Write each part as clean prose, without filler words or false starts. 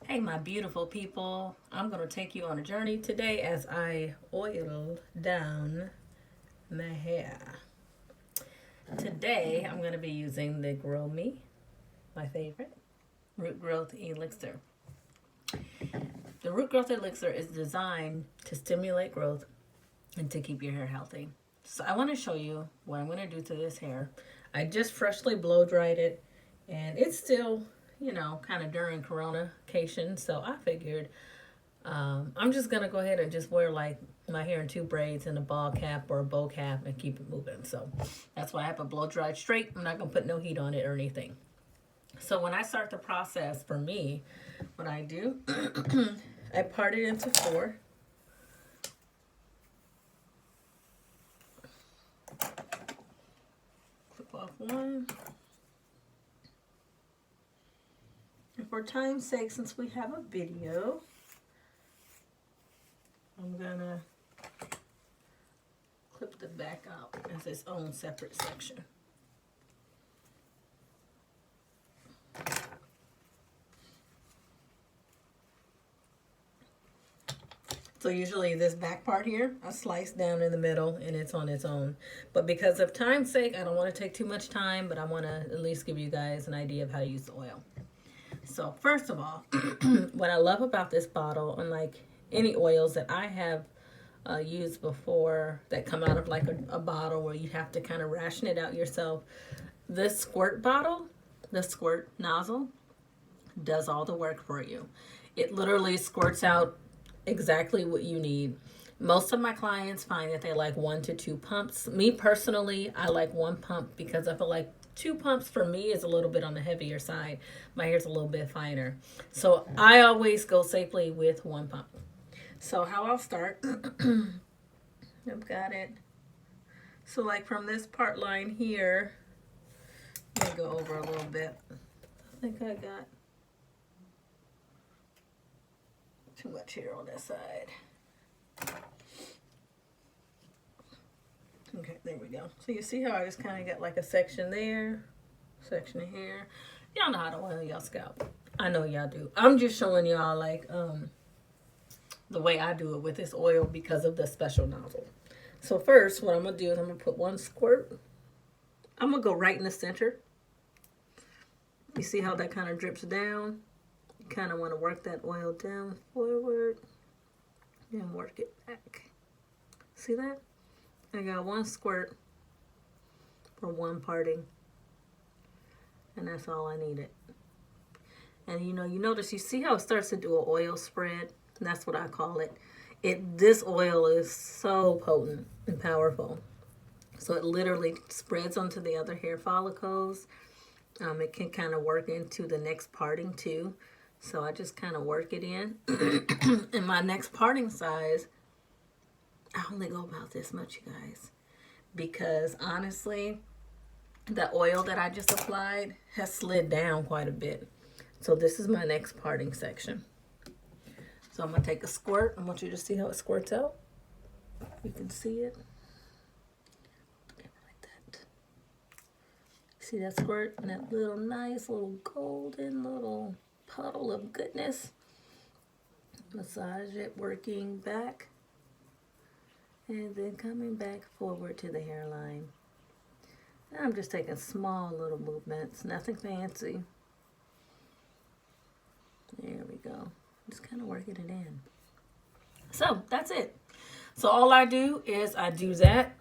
Hey, my beautiful people. I'm going to take you on a journey today as I oil down my hair. Today, I'm going to be using the Grow Me, my favorite, Root Growth Elixir. The Root Growth Elixir is designed to stimulate growth and to keep your hair healthy. So I want to show you what I'm going to do to this hair. I just freshly blow dried it, and it's still, kind of during Corona-cation. So I figured I'm just going to go ahead and just wear like my hair in two braids and a ball cap or a bow cap and keep it moving. So that's why I have it blow dried straight. I'm not going to put no heat on it or anything. So when I start the process, for me, what I do, I part it into four. Clip off one. And for time's sake, since we have a video, I'm gonna clip the back out as its own separate section. So usually this back part here, I slice down in the middle and it's on its own. But because of time's sake, I don't want to take too much time, but I want to at least give you guys an idea of how to use the oil. So first of all, what I love about this bottle, unlike any oils that I have used before that come out of like a bottle where you have to kind of ration it out yourself, this squirt bottle, the squirt nozzle, does all the work for you. It literally squirts out exactly what you need. Most of my clients find that they like 1 to 2 pumps. Me personally, I like 1 pump because I feel like 2 pumps for me is a little bit on the heavier side. My hair's a little bit finer. So I always go safely with 1 pump. So how I'll start, I've got it. So like from this part line here, let me go over a little bit. I think I got too much here on this side. Okay, there we go. So you see how I just kind of got like a section there, section here. Y'all know how to oil y'all scalp. I know y'all do. I'm just showing y'all like the way I do it with this oil because of the special nozzle. So first, what I'm gonna do is I'm gonna put 1 squirt. I'm gonna go right in the center. You see how that kind of drips down? You kind of want to work that oil down forward and work it back. See that? I got 1 squirt for 1 parting, and that's all I needed. And you notice, you see how it starts to do an oil spread? And that's what I call it. This oil is so potent and powerful. So it literally spreads onto the other hair follicles. It can kind of work into the next parting too. So I just kind of work it in. And my next parting size, I only go about this much, you guys. Because honestly, the oil that I just applied has slid down quite a bit. So this is my next parting section. So I'm going to take a squirt. I want you to see how it squirts out. You can see it. Like that. See that squirt? And that little nice little golden little puddle of goodness. Massage it, working back. And then coming back forward to the hairline. And I'm just taking small little movements. Nothing fancy. There we go. Just kind of working it in. So that's it. So all I do is I do that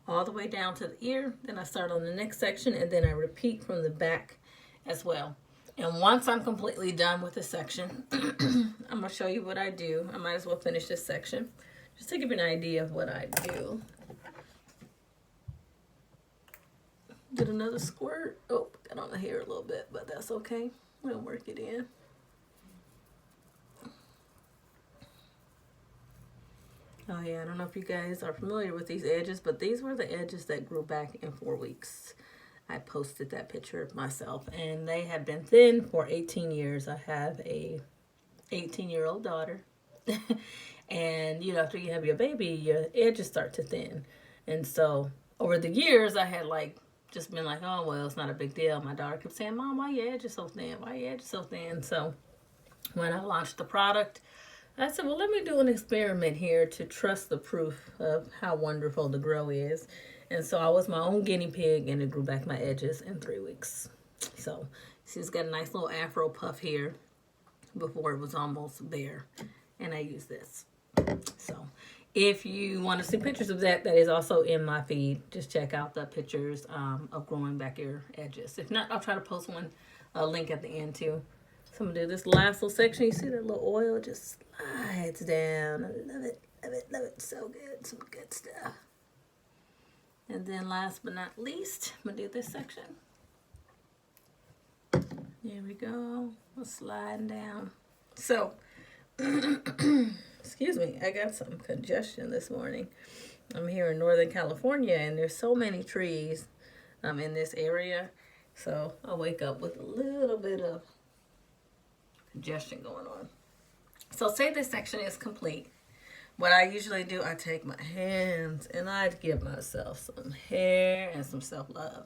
all the way down to the ear. Then I start on the next section, and then I repeat from the back as well. And once I'm completely done with this section, I'm going to show you what I do. I might as well finish this section just to give you an idea of what I do. Did another squirt. Oh, got on the hair a little bit, but that's okay. We'll work it in. Oh yeah, I don't know if you guys are familiar with these edges, but these were the edges that grew back in 4 weeks. I posted that picture of myself, and they have been thin for 18 years. I have a 18-year-old daughter, and after you have your baby, your edges start to thin. And so over the years, I had just been like, oh, well, it's not a big deal. My daughter kept saying, Mom, why your edges so thin? Why your edges so thin? So when I launched the product, I said, well, let me do an experiment here to trust the proof of how wonderful the grow is. And so I was my own guinea pig, and it grew back my edges in 3 weeks. So she's got a nice little afro puff here before it was almost bare. And I use this. So if you want to see pictures of that, that is also in my feed. Just check out the pictures of growing back your edges. If not, I'll try to post a link at the end too. So I'm going to do this last little section. You see that little oil just slides down. I love it, love it, love it. So good, some good stuff. And then last but not least, I'm going to do this section. There we go. We're sliding down. So, excuse me, I got some congestion this morning. I'm here in Northern California, and there's so many trees in this area. So I wake up with a little bit of congestion going on. So say this section is complete. What I usually do, I take my hands and I give myself some hair and some self-love.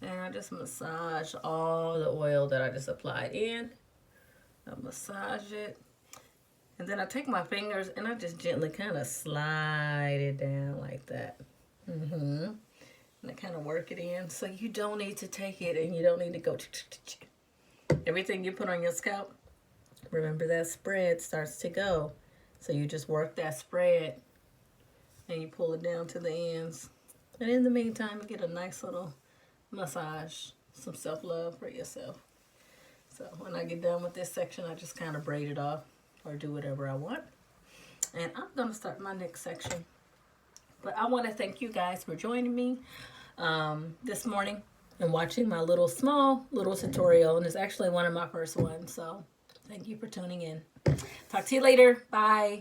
And I just massage all the oil that I just applied in. I massage it. And then I take my fingers and I just gently kind of slide it down like that. And I kind of work it in. So you don't need to take it and you don't need to go. Everything you put on your scalp, remember that spread starts to go. So you just work that spread and you pull it down to the ends. And in the meantime, you get a nice little massage, some self-love for yourself. So when I get done with this section, I just kind of braid it off or do whatever I want. And I'm going to start my next section. But I want to thank you guys for joining me this morning and watching my small little tutorial. And it's actually one of my first ones. So thank you for tuning in. Talk to you later. Bye.